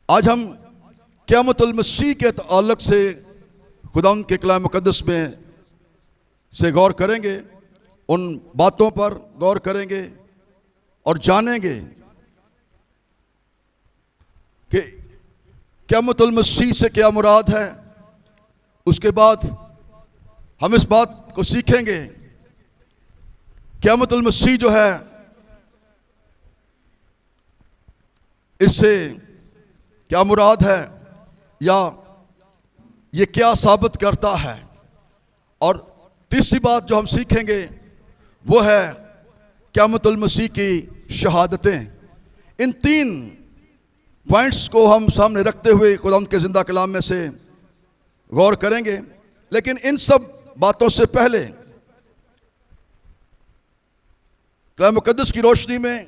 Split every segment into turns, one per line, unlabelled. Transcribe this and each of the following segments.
آج ہم قیامت المسیح کے تعلق سے خداوند کے کلام مقدس میں سے غور کریں گے، ان باتوں پر غور کریں گے اور جانیں گے کہ قیامت المسیح سے کیا مراد ہے۔ اس کے بعد ہم اس بات کو سیکھیں گے قیامت المسیح جو ہے اس سے کیا مراد ہے یا یہ کیا ثابت کرتا ہے۔ اور تیسری بات جو ہم سیکھیں گے وہ ہے قیامت المسیح کی شہادتیں۔ ان تین پوائنٹس کو ہم سامنے رکھتے ہوئے خداوند کے زندہ کلام میں سے غور کریں گے، لیکن ان سب باتوں سے پہلے کلام مقدس کی روشنی میں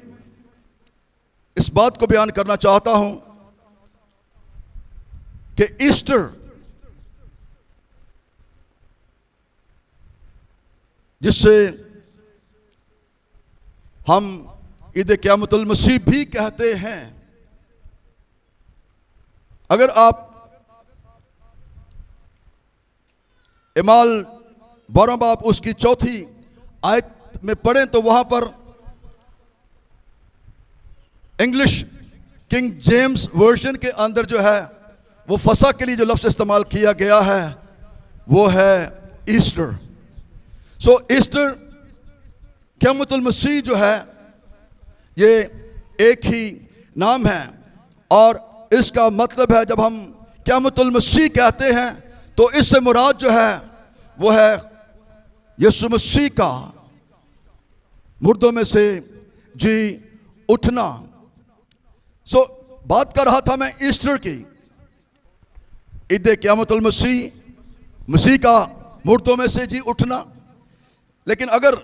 اس بات کو بیان کرنا چاہتا ہوں کہ ایسٹر جس سے ہم عید قیامت المسیح بھی کہتے ہیں، اگر آپ اعمال 12 باب اس کی 4 آیت میں پڑھیں تو وہاں پر انگلش کنگ جیمز ورژن کے اندر جو ہے وہ فسح کے لیے جو لفظ استعمال کیا گیا ہے وہ ہے ایسٹر۔ سو ایسٹر قیامت المسیح جو ہے یہ ایک ہی نام ہے، اور اس کا مطلب ہے جب ہم قیامت المسیح کہتے ہیں تو اس سے مراد جو ہے وہ ہے یسوع مسیح کا مردوں میں سے جی اٹھنا۔ سو بات کر رہا تھا میں ایسٹر کی، عید قیامت المسیح، مسیح کا مردوں میں سے جی اٹھنا۔ لیکن اگر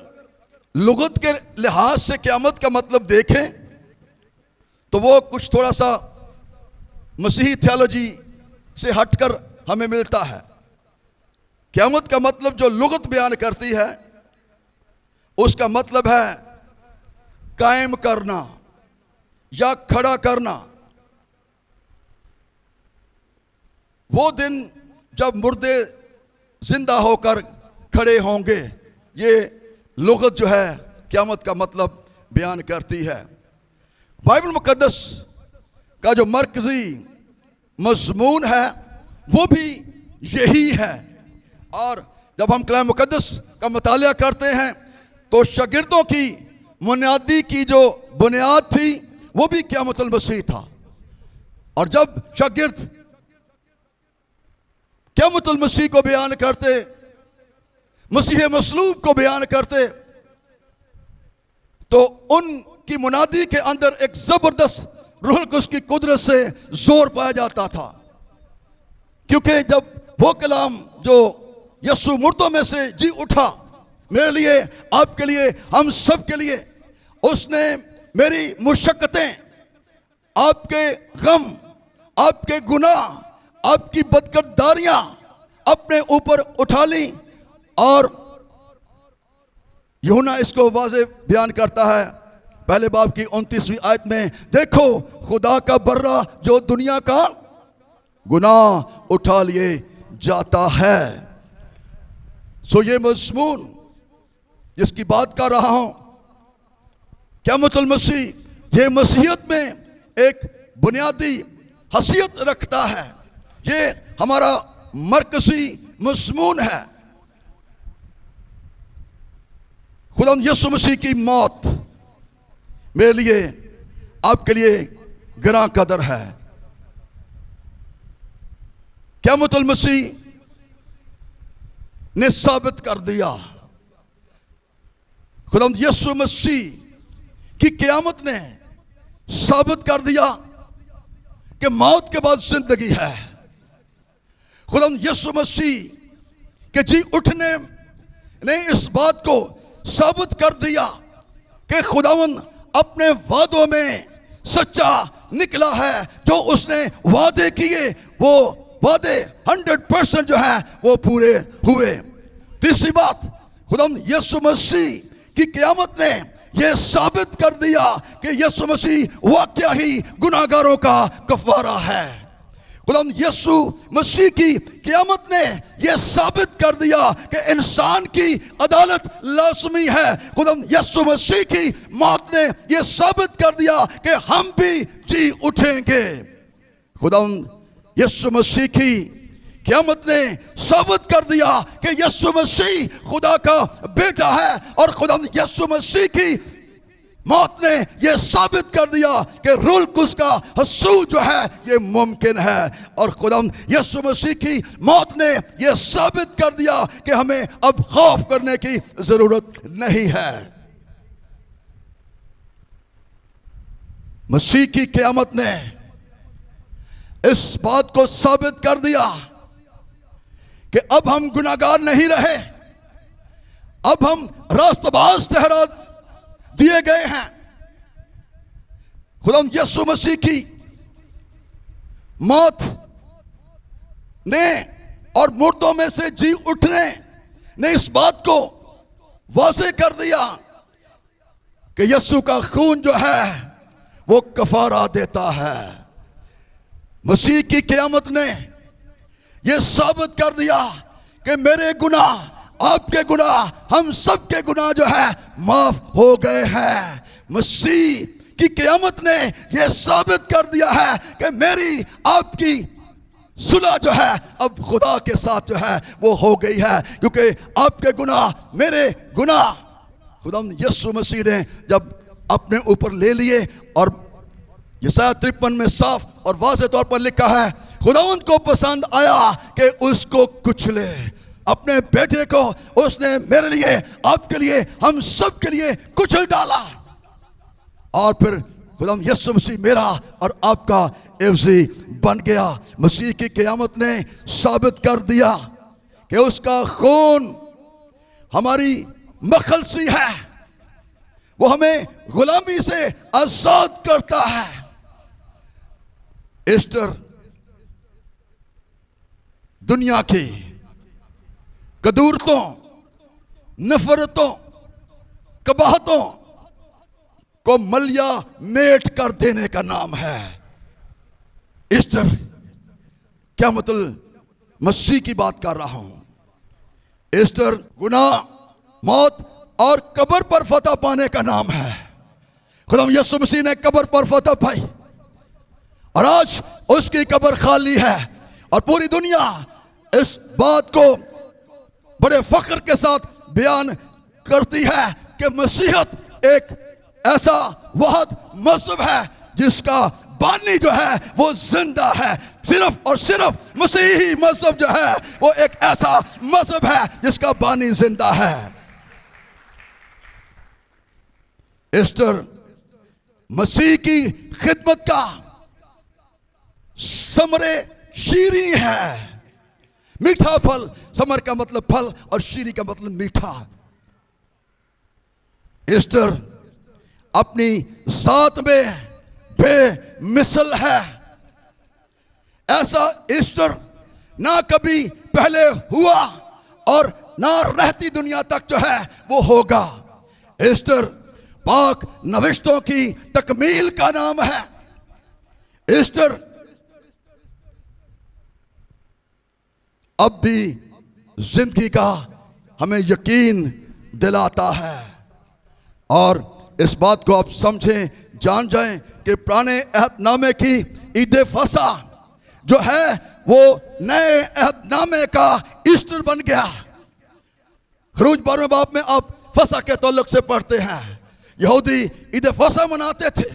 لغت کے لحاظ سے قیامت کا مطلب دیکھیں تو وہ کچھ تھوڑا سا مسیحی تھیالوجی سے ہٹ کر ہمیں ملتا ہے۔ قیامت کا مطلب جو لغت بیان کرتی ہے اس کا مطلب ہے قائم کرنا یا کھڑا کرنا۔ وہ دن جب مردے زندہ ہو کر کھڑے ہوں گے، یہ لغت جو ہے قیامت کا مطلب بیان کرتی ہے۔ بائبل مقدس کا جو مرکزی مضمون ہے وہ بھی یہی ہے، اور جب ہم کلام مقدس کا مطالعہ کرتے ہیں تو شاگردوں کی منادی کی جو بنیاد تھی وہ بھی قیامت المسیح تھا، اور جب شاگرد قیامت المسیح کو بیان کرتے، مسیح مصلوب کو بیان کرتے، تو ان کی منادی کے اندر ایک زبردست روح القدس کی قدرت سے زور پایا جاتا تھا، کیونکہ جب وہ کلام جو یسوع مردوں میں سے جی اٹھا، میرے لیے، آپ کے لیے، ہم سب کے لیے، اس نے میری مشقتیں، آپ کے غم، آپ کے گناہ، آپ کی بدکرداریاں اپنے اوپر اٹھا لی۔ اور یوحنا اس کو واضح بیان کرتا ہے پہلے باب کی 29ویں آیت میں، دیکھو خدا کا برہ جو دنیا کا گناہ اٹھا لیے جاتا ہے۔ سو یہ مضمون جس کی بات کر رہا ہوں، قیامت المسیح، یہ مسیحیت میں ایک بنیادی حیثیت رکھتا ہے، یہ ہمارا مرکزی مضمون ہے۔ خداوند یسوع مسیح کی موت میرے لیے، آپ کے لیے گراں قدر ہے۔ قیامت المسیح نے ثابت کر دیا، خداوند یسوع مسیح کی قیامت نے ثابت کر دیا کہ موت کے بعد زندگی ہے۔ خداوند یسوع مسیح کے جی اٹھنے نے اس بات کو ثابت کر دیا کہ خداوند اپنے وعدوں میں سچا نکلا ہے، جو اس نے وعدے کیے وہ وعدے 100% جو ہے وہ پورے ہوئے۔ تیسری بات، خداوند یسوع مسیح کی قیامت نے یہ ثابت کر دیا کہ یسوع مسیح واقعہ ہی گناہگاروں کا کفارہ ہے۔ خداوند یسوع مسیح کی قیامت نے یہ ثابت کر دیا کہ انسان کی عدالت لازمی ہے۔ خداوند یسوع مسیح کی موت نے یہ ثابت کر دیا کہ ہم بھی جی اٹھیں گے۔ خداوند یسوع مسیح کی قیامت نے ثابت کر دیا کہ یسوع مسیح خدا کا بیٹا ہے، اور خداوند یسوع مسیح کی موت نے یہ ثابت کر دیا کہ روح القدس کا حصول جو ہے یہ ممکن ہے، اور خداوند یسوع مسیح کی موت نے یہ ثابت کر دیا کہ ہمیں اب خوف کرنے کی ضرورت نہیں ہے۔ مسیح کی قیامت نے اس بات کو ثابت کر دیا کہ اب ہم گناہگار نہیں رہے، اب ہم راست باز ٹھہرا دیے گئے ہیں۔ خداوند یسوع مسیح کی موت نے اور مردوں میں سے جی اٹھنے نے اس بات کو واضح کر دیا کہ یسوع کا خون جو ہے وہ کفارہ دیتا ہے۔ مسیح کی قیامت نے یہ ثابت کر دیا کہ میرے گناہ، آپ کے گناہ، ہم سب کے گناہ جو ہے معاف ہو گئے ہیں۔ مسیح کی قیامت نے یہ ثابت کر دیا ہے کہ میری آپ کی صلح جو ہے اب خدا کے ساتھ جو ہے وہ ہو گئی ہے، کیونکہ آپ کے گناہ، میرے گناہ خداوند یسوع مسیح نے جب اپنے اوپر لے لیے، اور یسایہ 53 میں صاف اور واضح طور پر لکھا ہے، خداوند کو پسند آیا کہ اس کو کچلے۔ اپنے بیٹے کو اس نے میرے لیے، آپ کے لیے، ہم سب کے لیے کچل ڈالا، اور پھر خداوند یسوع مسیح میرا اور آپ کا عوضی بن گیا۔ مسیح کی قیامت نے ثابت کر دیا کہ اس کا خون ہماری مخلصی ہے، وہ ہمیں غلامی سے آزاد کرتا ہے۔ ایسٹر دنیا کی قدورتوں، نفرتوں، قباحتوں کو ملیا میٹ کر دینے کا نام ہے۔ ایسٹر قیامت المسیح کی بات کر رہا ہوں۔ ایسٹر گناہ، موت اور قبر پر فتح پانے کا نام ہے۔ خداوند یسوع مسیح نے قبر پر فتح پائی، اور آج اس کی قبر خالی ہے، اور پوری دنیا اس بات کو بڑے فخر کے ساتھ بیان کرتی ہے کہ مسیحیت ایک ایسا واحد مذہب ہے جس کا بانی جو ہے وہ زندہ ہے۔ صرف اور صرف مسیحی مذہب جو ہے وہ ایک ایسا مذہب ہے جس کا بانی زندہ ہے۔ ایسٹر مسیح کی خدمت کا ثمرے شیریں ہے۔ میٹھا پھل، ثمر کا مطلب پھل اور شیریں کا مطلب میٹھا۔ ایسٹر اپنی ذات میں بے مثل ہے۔ ایسا ایسٹر نہ کبھی پہلے ہوا اور نہ رہتی دنیا تک جو ہے وہ ہوگا۔ ایسٹر پاک نوشتوں کی تکمیل کا نام ہے۔ ایسٹر اب بھی زندگی کا ہمیں یقین دلاتا ہے، اور اس بات کو آپ سمجھیں، جان جائیں کہ پرانے عہد نامے کی عید فصح جو ہے وہ نئے عہد نامے کا ایسٹر بن گیا۔ خروج 12 باب میں آپ فصح کے تعلق سے پڑھتے ہیں، یہودی عید فصح مناتے تھے،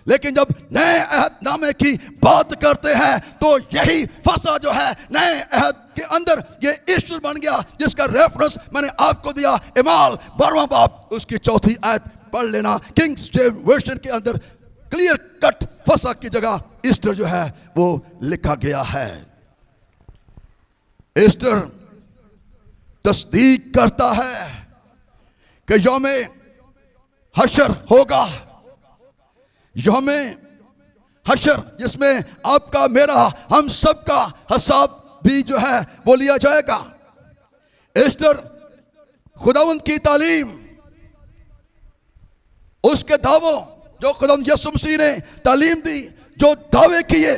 لیکن جب نئے عہد نامے کی بات کرتے ہیں تو یہی فصح جو ہے نئے عہد کے اندر یہ ایسٹر بن گیا، جس کا ریفرنس میں نے آپ کو دیا، اعمال 12 باب اس کی 4 آیت پڑھ لینا۔ کنگز جیمز ورژن کے اندر کلیئر کٹ فصح کی جگہ ایسٹر جو ہے وہ لکھا گیا ہے۔ ایسٹر تصدیق کرتا ہے کہ یوم حشر ہوگا، یوم حشر جس میں آپ کا، میرا، ہم سب کا حساب بھی جو ہے وہ لیا جائے گا۔ ایسٹر خداوند کی تعلیم اس کے دعووں جو خدا یسوع مسیح نے تعلیم دی، جو دعوے کیے،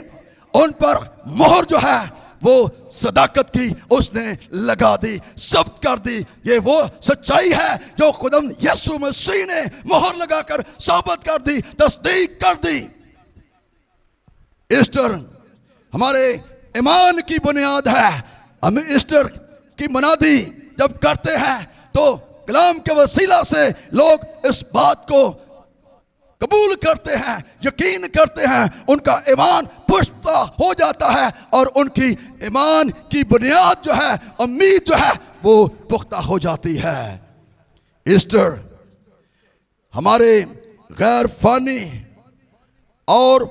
ان پر مہر جو ہے وہ صداقت کی اس نے لگا دی، ثبت کر دی۔ یہ وہ سچائی ہے جو خدا یسوع مسیح نے مہر لگا کر ثابت کر دی، تصدیق کر دی۔ ایسٹر ہمارے ایمان کی بنیاد ہے۔ ہم ایسٹر کی منادی جب کرتے ہیں تو کلام کے وسیلہ سے لوگ اس بات کو قبول کرتے ہیں، یقین کرتے ہیں، ان کا ایمان پختہ ہو جاتا ہے اور ان کی ایمان کی بنیاد جو ہے، امید جو ہے وہ پختہ ہو جاتی ہے۔ ایسٹر ہمارے غیر فانی اور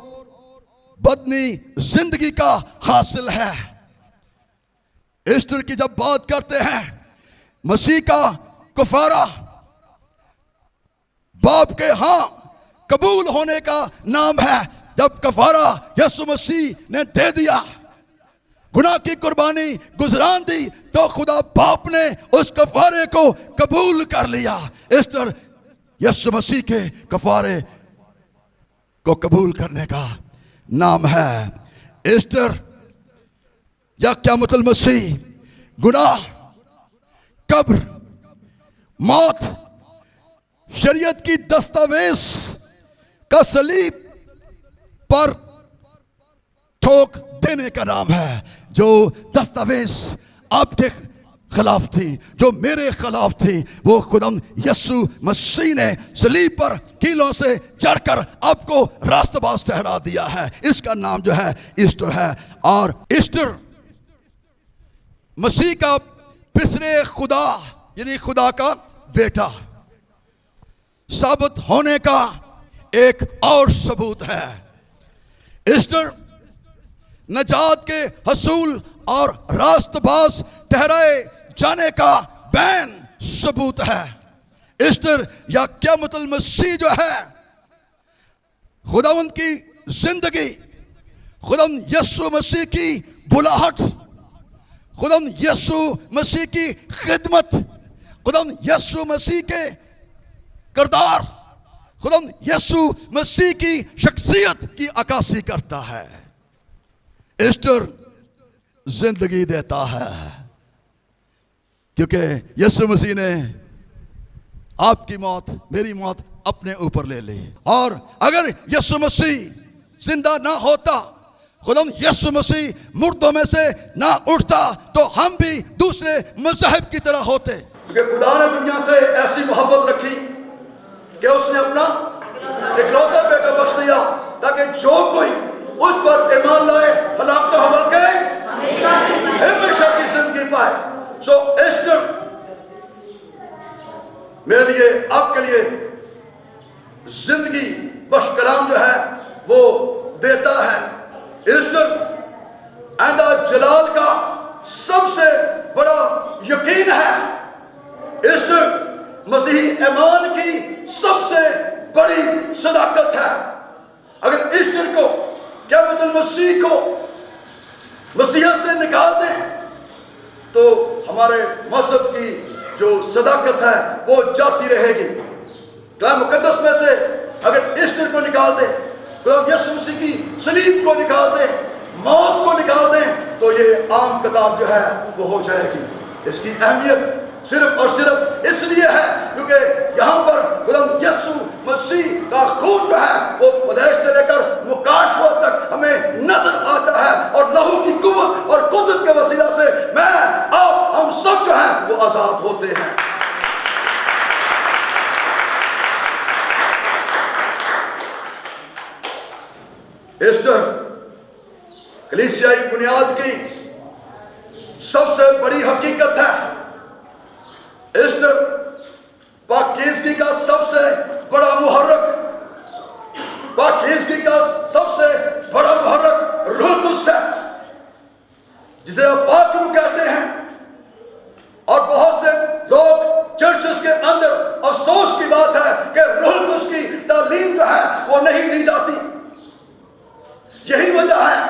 بدنی زندگی کا حاصل ہے۔ ایسٹر کی جب بات کرتے ہیں، مسیح کا کفارہ باپ کے ہاں قبول ہونے کا نام ہے۔ جب کفارہ یسوع مسیح نے دے دیا، گناہ کی قربانی گزران دی، تو خدا باپ نے اس کفارے کو قبول کر لیا۔ ایسٹر یسوع مسیح کے کفارے کو قبول کرنے کا نام ہے۔ ایسٹر یا قیامت المسیح، گناہ، قبر، موت، شریعت کی دستاویز کا صلیب پر ٹھوک دینے کا نام ہے۔ جو دستاویز آپ کے خلاف تھی، جو میرے خلاف تھی، وہ خدا یسوع مسیح نے صلیب پر کیلوں سے چڑھ کر آپ کو راست باز ٹھہرا دیا ہے۔ اس کا نام جو ہے ایسٹر ہے۔ اور ایسٹر مسیح کا پسرے خدا یعنی خدا کا بیٹا ثابت ہونے کا ایک اور ثبوت ہے۔ ایسٹر نجات کے حصول اور راست باز ٹھہرائے جانے کا بین ثبوت ہے۔ ایسٹر یا قیامت المسیح جو ہے، خداوند کی زندگی، خداوند یسوع مسیح کی بلاہٹ، خداوند یسوع مسیح کی خدمت، خداوند یسوع مسیح کے کردار، خداوند یسوع مسیح کی شخصیت کی عکاسی کرتا ہے۔ ایسٹر زندگی دیتا ہے کیونکہ یسوع مسیح نے آپ کی موت، میری موت اپنے اوپر لے لی۔ اور اگر یسوع مسیح زندہ نہ ہوتا، خداوند یسوع مسیح مردوں میں سے نہ اٹھتا، تو ہم بھی دوسرے مذہب کی طرح ہوتے۔
کیونکہ خدا نے دنیا سے ایسی محبت رکھی کہ اس نے اپنا اکلوتا بیٹا بخش دیا، تاکہ جو کوئی اس پر ایمان لائے ہلاک نہ ہو بلکہ ہمیشہ کی زندگی پائے۔ سو ایسٹر میرے لیے، آپ کے لیے زندگی بخش کلام جو ہے وہ دیتا ہے۔ ایسٹر آئندہ جلال کا سب سے بڑا یقین ہے۔ ایسٹر مسیحی ایمان کی سب سے بڑی صداقت ہے۔ اگر ایسٹر کو، قیامت المسیح کو مسیحیت سے نکال دیں تو ہمارے مذہب کی جو صداقت ہے وہ جاتی رہے گی۔ کلام مقدس میں سے اگر ایسٹر کو نکال دیں، تو یسوع مسیح کی صلیب کو نکال دیں، موت کو نکال دیں، تو یہ عام کتاب جو ہے وہ ہو جائے گی۔ اس کی اہمیت صرف اور صرف اس لیے ہے کیونکہ یہاں پر خدا یسوع مسیح کا خون جو ہے وہ پیدائش سے لے کر مکاشفہ تک ہمیں نظر آتا ہے، اور لہو کی قوت اور قدرت کے وسیلہ سے میں، آپ، ہم سب جو ہیں وہ آزاد ہوتے ہیں۔ ایسٹر کلیسیائی بنیاد کی سب سے بڑی حقیقت ہے۔ ایسٹر پاکیزگی کا سب سے بڑا محرک، پاکیزگی کا سب سے بڑا محرک روح القدس ہے، جسے آپ پاک روح کہتے ہیں۔ اور بہت سے لوگ چرچز کے اندر افسوس کی بات ہے کہ روح القدس کی تعلیم جو ہے وہ نہیں دی جاتی۔ یہی وجہ ہے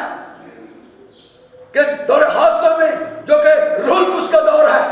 کہ دور حاضرہ میں جو کہ روح القدس کا دور ہے،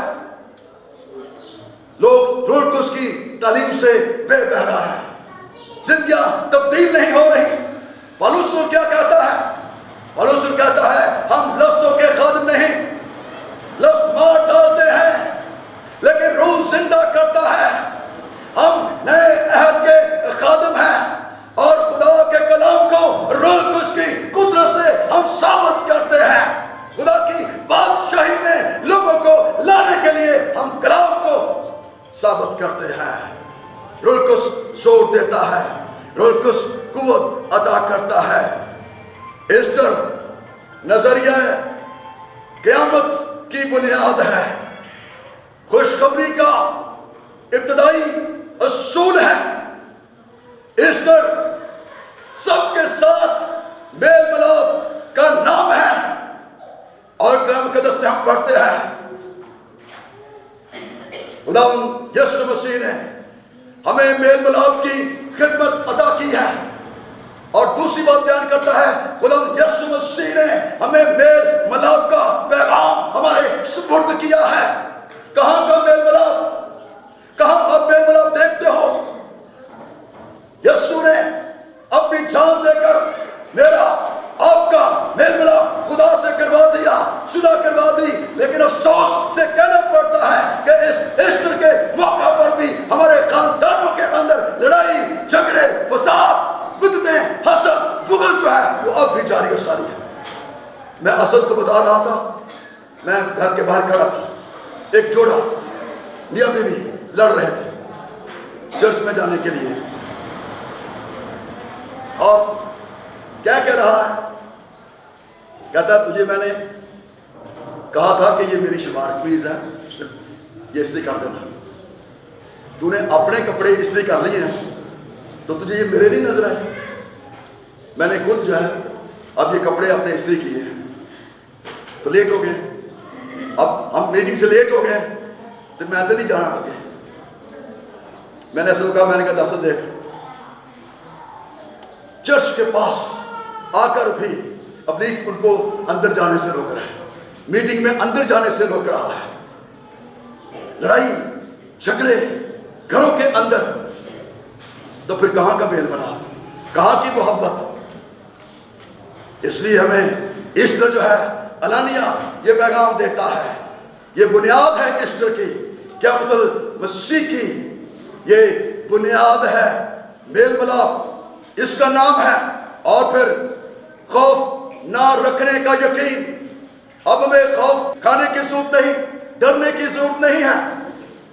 دیتا ہے, روح القدس قوت عطا کرتا ہے. ایسٹر نظریہ قیامت کی بنیاد ہے, خوشخبری کا ابتدائی اصول ہے. ایسٹر سب کے ساتھ میل ملاپ کا نام ہے. اور کلام مقدس میں ہم پڑھتے ہیں خداوند یسوع مسیح نے ہمیں میل ملاپ کی خدمت عطا کی ہے. اور دوسری بات بیان کرتا ہے خداوند یسوع مسیح نے ہمیں میل ملاپ کا پیغام ہمارے سپرد کیا ہے. کہاں کا میل ملاپ؟ کہاں آپ میل ملاپ دیکھتے ہو؟ یسوع نے اپنی جان دے کر میرا آپ کا میل ملاپ خدا سے کروا دیا, صلح کروا دی. لیکن افسوس سے کہنا پڑتا ہے کہ اس ایسٹر کے موقع پر بھی ہمارے خاندانوں کے اندر لڑائی, جھگڑے, فساد, بدعتیں, حسد, بغض جو ہے وہ اب بھی جاری و ساری ہے. میں اسد کو بتا رہا تھا, میں گھر کے باہر کھڑا تھا, ایک جوڑا میاں بیوی لڑ رہے تھے چرچ میں جانے کے لیے. اور کیا کہہ رہا ہے؟ کہتا تجھے میں نے کہا تھا کہ یہ میری شلوار قمیض ہے, یہ اس لیے کر دینا. تو نے اپنے کپڑے اس لیے کر لیے ہیں تو تجھے یہ میرے نہیں نظر آئے. میں نے خود جو ہے اب یہ کپڑے اپنے اس لیے کیے ہیں تو لیٹ ہو گئے. اب ہم میٹنگ سے لیٹ ہو گئے تو میں تو نہیں جانا آگے. میں نے ایسا کہا, میں نے کہا دس دیکھ, چرچ کے پاس آ کر بھی ابلیس ان کو اندر جانے سے روک رہا ہے, میٹنگ میں اندر جانے سے روک رہا ہے. لڑائی جھگڑے گھروں کے اندر, تو پھر کہاں کا میل ملاپ, کہاں کی محبت؟ اس لیے ہمیں ایسٹر جو ہے علانیہ یہ پیغام دیتا ہے. یہ بنیاد ہے ایسٹر کی, قیامت المسیح کی یہ بنیاد ہے. میل ملاپ اس کا نام ہے. اور پھر خوف نہ رکھنے کا یقین. اب ہمیں خوف کھانے کی ضرورت نہیں, ڈرنے کی ضرورت نہیں ہے,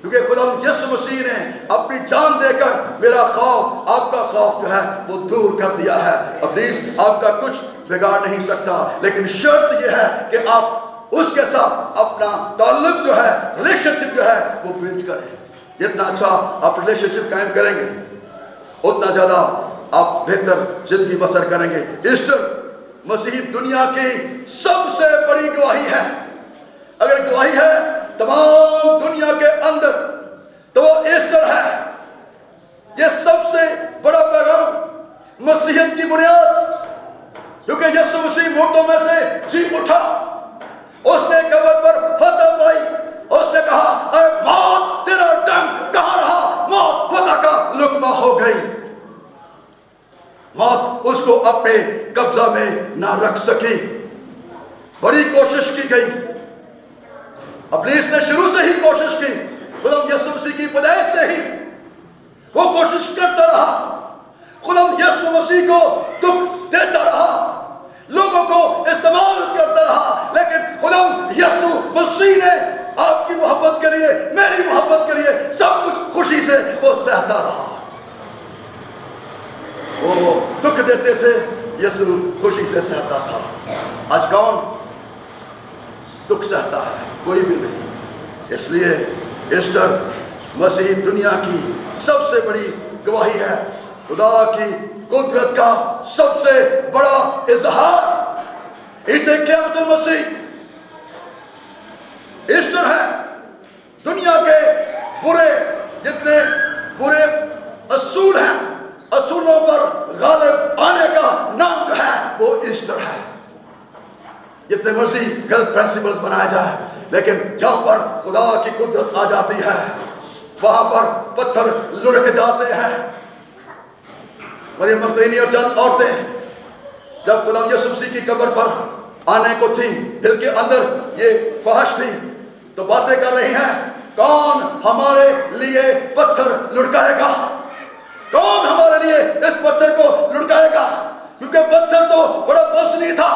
کیونکہ خدا یسوع مسیح نے اپنی جان دے کر میرا خوف, آپ کا خوف جو ہے وہ دور کر دیا ہے. ابلیس آپ کا کچھ بگاڑ نہیں سکتا, لیکن شرط یہ ہے کہ آپ اس کے ساتھ اپنا تعلق جو ہے, ریلیشن شپ جو ہے وہ بلڈ کریں. جتنا اچھا آپ ریلیشن شپ قائم کریں گے اتنا زیادہ آپ بہتر زندگی بسر کریں گے. ایسٹر مسیحی دنیا کی سب سے بڑی گواہی ہے. اگر گواہی ہے تمام دنیا کے اندر تو وہ ایسٹر ہے. یہ سب سے بڑا پیغام مسیحیت کی بنیاد, کیونکہ یسوع مسیح مردوں میں سے جی اٹھا, اس نے قبر پر فتح پائی. اس نے کہا اے موت تیرا ڈنگ کہاں رہا؟ موت فتح کا لقمہ ہو گئی. موت اس کو اپنے قبضہ میں نہ رکھ سکی. بڑی کوشش کی گئی, ابلیس نے شروع سے ہی کوشش کی. خدا یسوع مسیح کی پیدائش سے ہی وہ کوشش کرتا رہا. خدا یسوع مسیح کو دکھ دیتا رہا, لوگوں کو استعمال کرتا رہا, لیکن خدا یسوع مسیح نے آپ کی محبت کے لیے, میری محبت کے لیے سب کچھ خوشی سے وہ سہتا رہا. وہ دکھ دیتے تھے, یسوع خوشی سے سہتا تھا. آج کون دکھ سہتا ہے؟ کوئی بھی نہیں. اس لیے ایسٹر مسیحی دنیا کی سب سے بڑی گواہی ہے. خدا کی قدرت کا سب سے بڑا اظہار عید قیامت المسیح ایسٹر ہے. دنیا کے برے جتنے برے اصول ہیں, اصولوں پر غالب آنے کا نام جو ہے وہ ایسٹر ہے. جتنے مرضی غلط پرنسپلز بنائے جائیں, لیکن جہاں پر خدا کی قدرت آ جاتی ہے وہاں پر پتھر لڑک جاتے ہیں. مریم مغدلینی اور چند عورتیں جب خدا یسوع مسیح کی قبر پر آنے کو تھی, دل کے اندر یہ خواہش تھی, تو باتیں کر رہی ہیں کون ہمارے لیے پتھر لڑکائے گا, کون ہمارے لیے اس پتھر کو لڑکائے گا. کیونکہ پتھر تو بڑا وزنی تھا,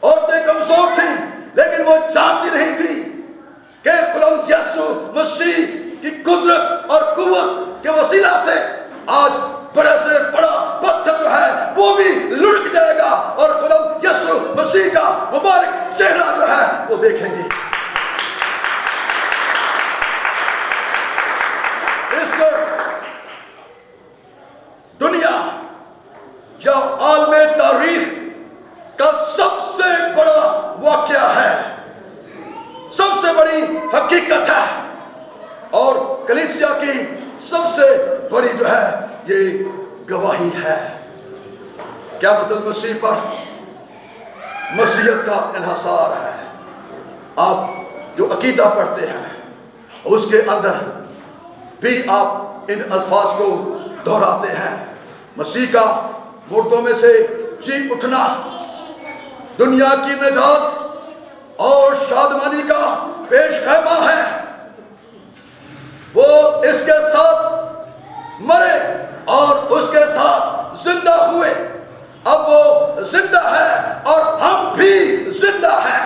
عورتیں کمزور تھیں, لیکن وہ جانتی نہیں تھی کہ خدا یسوع مسیح کی قدرت اور قوت کے وسیلہ سے آج بڑے سے بڑا پتھر جو ہے وہ بھی لڑک جائے گا اور خدا یسوع مسیح کا مبارک چہرہ جو ہے وہ دیکھیں گے. ایسٹر دنیا یا عالم تاریخ کا سب سے بڑا واقعہ ہے، سب سے بڑی حقیقت ہے، اور کلیسیا کی سب سے بڑی جو ہے یہ گواہی ہے. قیامت المسیح پر مسیحیت کا انحصار ہے. آپ جو عقیدہ پڑھتے ہیں اس کے اندر بھی آپ ان الفاظ کو دہراتے ہیں. مسیح کا مردوں میں سے جی اٹھنا دنیا کی نجات اور شادمانی کا پیش خیمہ ہے. وہ اس کے ساتھ مرے اور اس کے ساتھ زندہ ہوئے. اب وہ زندہ ہے اور ہم بھی زندہ ہیں.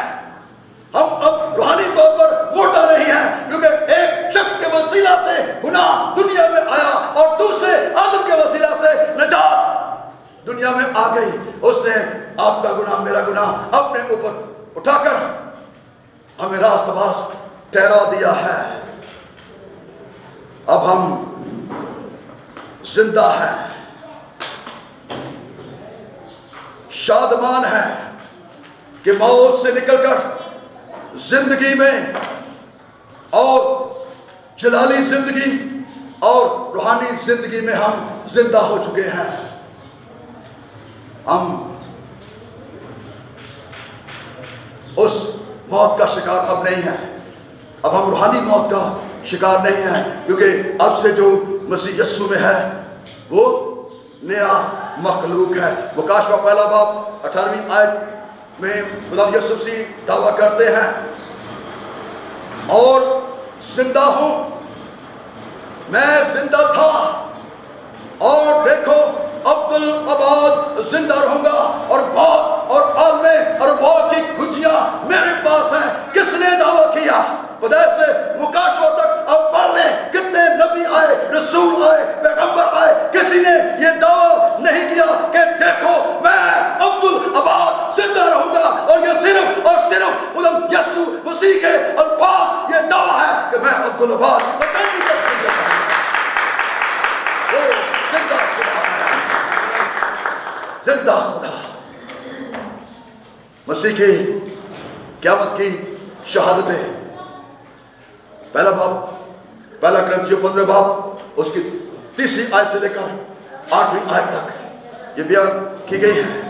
ہم اب روحانی طور پر مردہ نہیں ہیں، کیونکہ ایک شخص کے وسیلہ سے گناہ دنیا میں آیا اور دوسرے آدم کے وسیلہ سے نجات دنیا میں آ گئی. اس نے آپ کا گناہ میرا گناہ اپنے اوپر اٹھا کر ہمیں راست باز ٹھہرا دیا ہے. اب ہم زندہ ہیں، شادمان ہیں کہ موت سے نکل کر زندگی میں اور جلالی زندگی اور روحانی زندگی میں ہم زندہ ہو چکے ہیں. ہم اس موت کا شکار اب نہیں ہیں. اب ہم روحانی موت کا شکار نہیں ہیں، کیونکہ اب سے جو مسیح یسوع میں ہے وہ نیا مخلوق ہے. مکاشفہ پہلا باب 18ویں آیت میں خدا یسوع مسیح دعویٰ کرتے ہیں اور زندہ ہوں، میں زندہ تھا اور دیکھو عبدالآباد زندہ رہوں گا، اور موت اور عالم ارواح کی کنجیاں میرے پاس ہیں. کس نے دعویٰ کیا؟ بدایت سے مکاشفہ تک اب پڑھ لیں، کتنے نبی آئے، رسول آئے، پیغمبر آئے، کسی نے یہ دعویٰ نہیں کیا کہ دیکھو میں عبدالآباد زندہ رہوں گا. اور یہ صرف اور صرف خدا یسوع مسیح کے الفاظ یہ دعویٰ ہے کہ میں عبدالآباد زندہ خدا. مسیح کی قیامت کی شہادتیں پہلا باب، پہلا کرنتھیوں 15 باب اس کی 30 آیت سے لے کر 8ویں آیت تک یہ بیان کی گئی ہے.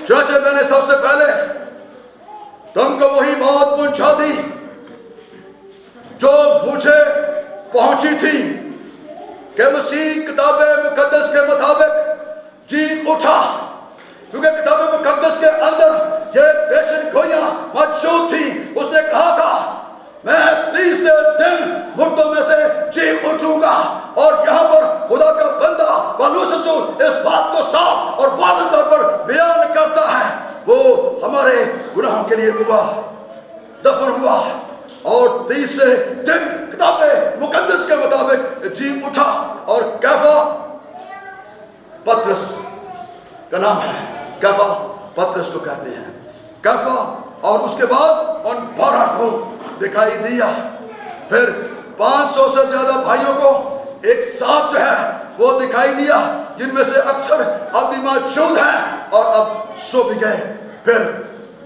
چنانچہ میں نے سب سے پہلے تم کو وہی بات پہنچا دی جو مجھے پہنچی تھی کہ مسیح کتاب مقدس کے مطابق جی اٹھا. کیونکہ کتاب مقدس کے اندر یہ پیشن گوئیاں موجود تھی. اس نے کہا تھا میں 30 دن مردوں میں سے جی اٹھوں گا. اور یہاں پر خدا کا بندہ پالوس رسول اس بات کو صاف اور واضح طور پر بیان کرتا ہے. وہ ہمارے گناہوں کے لیے ہوا، دفن ہوا اور 30 دن کتاب مقدس کے مطابق جی اٹھا. اور کیفا پطرس کا نام ہے، کیفا پطرس کو کہتے ہیں، کیفا. اور اس کے بعد ان 12 کو دکھائی دیا. پھر 500 سے زیادہ بھائیوں کو ایک ساتھ جو ہے وہ دکھائی دیا، جن میں سے اکثر اب بھی موجود ہیں اور اب سو بھی گئے. پھر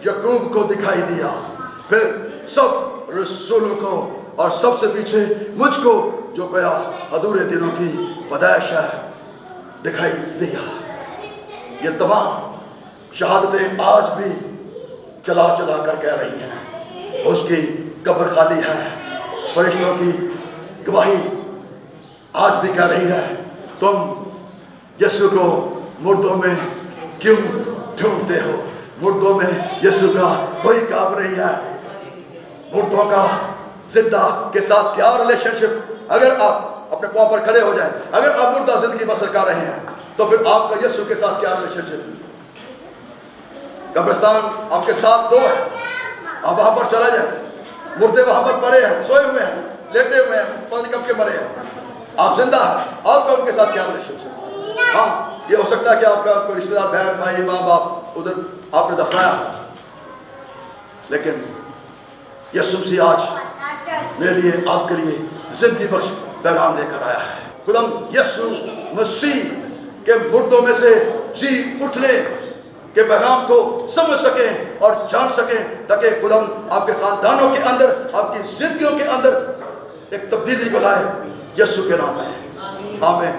یعقوب کو دکھائی دیا، پھر سب رسولوں کو، اور سب سے پیچھے مجھ کو جو گیا ادھورے دنوں کی پیدائش ہے دکھائی دیا. یہ تمام شہادتیں آج بھی چلا چلا کر کہہ رہی ہیں اس کی قبر خالی ہے. فرشتوں کی گواہی آج بھی کہہ رہی ہے تم یسوع کو مردوں میں کیوں ڈھونڈتے ہو؟ مردوں میں یسوع کا کوئی کام نہیں ہے. مردوں کا زندہ کے ساتھ کیا ریلیشن شپ؟ اگر آپ اپنے پاؤں پر کھڑے ہو جائیں، اگر آپ مردہ زندگی بسر کر رہے ہیں تو پھر آپ کا یسوع کے ساتھ کیا ریلیشن شپ؟ قبرستان آپ کے ساتھ 2 ہے، آپ وہاں پر چلا جائیں، مردے وہاں پر پڑے ہیں، سوئے ہوئے ہیں، لیٹے ہوئے ہیں، پتہ نہیں کب کے مرے ہیں. آپ زندہ ہیں، آپ کا ان کے ساتھ کیا ریلیشن شپ؟ ہاں یہ ہو سکتا ہے کہ آپ کا کوئی رشتہ دار، بہن بھائی، ماں باپ ادھر آپ نے دفنایا، لیکن یسوع مسیح آج میرے لیے، آپ کے لیے زندگی بخش پیغام لے کر آیا ہے۔ خدا یسوع مسیح کے مردوں میں سے جی اٹھنے کے پیغام کو سمجھ سکیں اور جان سکیں، تاکہ خدا آپ کے خاندانوں کے اندر، آپ کی زندگیوں کے اندر ایک تبدیلی کو لائے، یسوع کے نام میں آمین۔